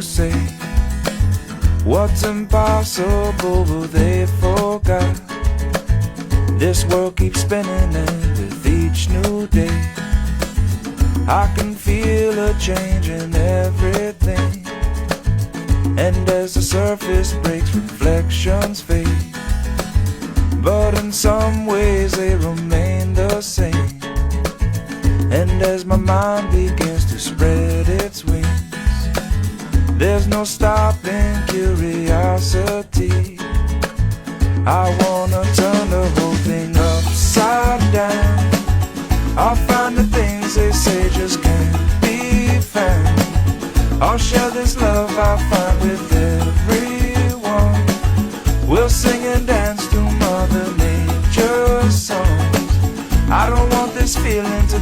to say what's impossible, but they forgot. This world keeps spinning, and with each new day I can feel a change in everything. And as the surface breaks, reflections fade, but in some ways they remain the same. And as my mind begins to spread its wings, there's no stopping curiosity. I wanna turn the whole thing upside down. I'll find the things they say just can't be found. I'll share this love I find with everyone. We'll sing and dance to Mother Nature's songs. I don't want this feeling to